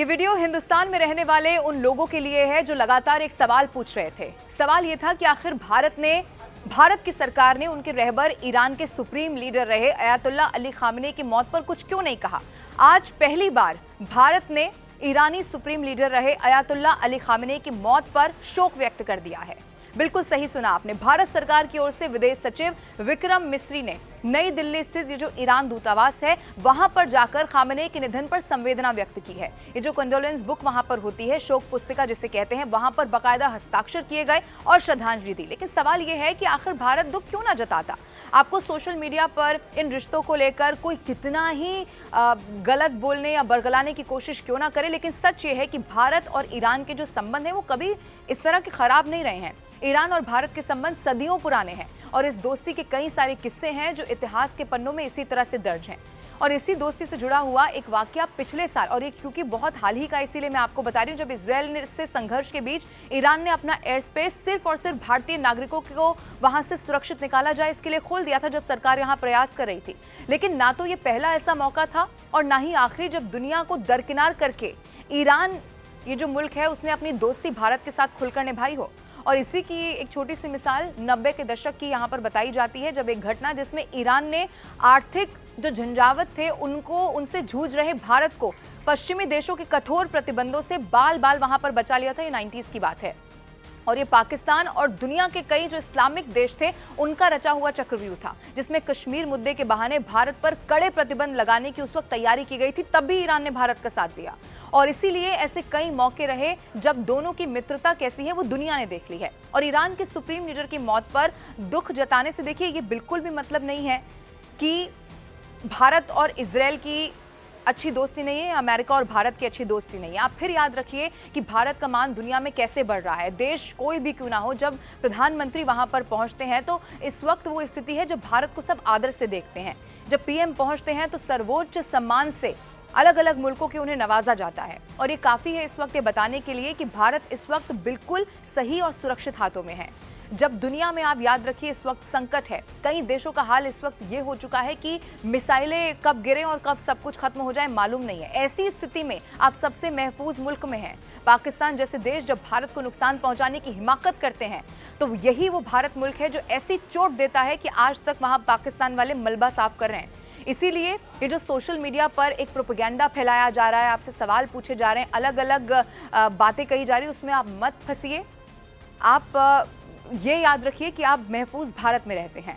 Video Hindustan में रहने वाले उन लोगों के लिए है जो लगातार एक सवाल पूछ रहे थे। सवाल ये था कि आखिर भारत की सरकार ने उनके रहबर ईरान के सुप्रीम लीडर रहे अयातुल्ला अली खामेनी की मौत पर कुछ क्यों नहीं कहा। आज पहली बार भारत ने ईरानी सुप्रीम लीडर रहे अयातुल्ला अली खामेनी की मौत पर शोक व्यक्त कर दिया है। बिल्कुल सही सुना आपने। भारत सरकार की ओर से विदेश सचिव विक्रम मिस्री ने नई दिल्ली स्थित ये जो ईरान दूतावास है वहां पर जाकर खामेनी के निधन पर संवेदना व्यक्त की है। ये जो कंडोलेंस बुक वहां पर होती है, शोक पुस्तिका जिसे कहते हैं, वहां पर बाकायदा हस्ताक्षर किए गए और श्रद्धांजलि दी। लेकिन सवाल ये है कि आखिर भारत दुख क्यों ना जताता। आपको सोशल मीडिया पर इन रिश्तों को लेकर कोई कितना ही गलत बोलने या बरगलाने की कोशिश क्यों ना करे, लेकिन सच ये है कि भारत और ईरान के जो संबंध है वो कभी इस तरह के खराब नहीं रहे हैं। ईरान और भारत के संबंध सदियों पुराने हैं और इस दोस्ती के कई सारे किस्से हैं जो इतिहास के पन्नों में इसी तरह से दर्ज हैं। और इसी दोस्ती से जुड़ा हुआ एक वाकया पिछले साल, और ये क्योंकि बहुत हाल ही का, इसीलिए मैं आपको बता रही हूँ, जब इजरायल से संघर्ष के बीच ईरान ने अपना एयर स्पेस सिर्फ और सिर्फ भारतीय नागरिकों को वहां से सुरक्षित निकाला जाए इसके लिए खोल दिया था, जब सरकार यहाँ प्रयास कर रही थी। लेकिन ना तो ये पहला ऐसा मौका था और ना ही आखिरी, जब दुनिया को दरकिनार करके ईरान, ये जो मुल्क है, उसने अपनी दोस्ती भारत के साथ खुलकर निभाई हो। और इसी की एक छोटी सी मिसाल 90 के दशक की यहाँ पर बताई जाती है, जब एक घटना जिसमें ईरान ने आर्थिक जो झंझावत थे उनसे जूझ रहे भारत को पश्चिमी देशों के कठोर प्रतिबंधों से बाल बाल वहां पर बचा लिया था। ये 90s की बात है और ये पाकिस्तान और दुनिया के कई जो इस्लामिक देश थे उनका रचा हुआ चक्रव्यूह था, जिसमें कश्मीर मुद्दे के बहाने भारत पर कड़े प्रतिबंध लगाने की उस वक्त तैयारी की गई थी। तब भी ईरान ने भारत का साथ दिया और इसीलिए ऐसे कई मौके रहे जब दोनों की मित्रता कैसी है वो दुनिया ने देख ली है। और ईरान के सुप्रीम लीडर की मौत पर दुख जताने से, देखिए, ये बिल्कुल भी मतलब नहीं है कि भारत और इजरायल की अच्छी दोस्ती नहीं है, अमेरिका और भारत की अच्छी दोस्ती नहीं है। आप फिर याद रखिए कि भारत का मान दुनिया में कैसे बढ़ रहा है। देश कोई भी क्यों ना हो, जब प्रधानमंत्री वहां पर पहुंचते हैं तो इस वक्त वो स्थिति है जब भारत को सब आदर से देखते हैं। जब पीएम पहुंचते हैं तो सर्वोच्च सम्मान से अलग अलग मुल्कों के उन्हें नवाजा जाता है। और ये काफी है इस वक्त ये बताने के लिए कि भारत इस वक्त बिल्कुल सही और सुरक्षित हाथों में है। जब दुनिया में, आप याद रखिए, इस वक्त संकट है, कई देशों का हाल इस वक्त ये हो चुका है कि मिसाइलें कब गिरे और कब सब कुछ खत्म हो जाए मालूम नहीं है। ऐसी स्थिति में आप सबसे महफूज मुल्क में हैं। पाकिस्तान जैसे देश जब भारत को नुकसान पहुंचाने की हिमाकत करते हैं तो यही वो भारत मुल्क है जो ऐसी चोट देता है कि आज तक वहां पाकिस्तान वाले मलबा साफ कर रहे हैं। इसीलिए ये जो सोशल मीडिया पर एक प्रोपेगेंडा फैलाया जा रहा है, आपसे सवाल पूछे जा रहे हैं, अलग अलग बातें कही जा रही है, उसमें आप मत फंसिए। आप ये याद रखिए कि आप महफूज भारत में रहते हैं।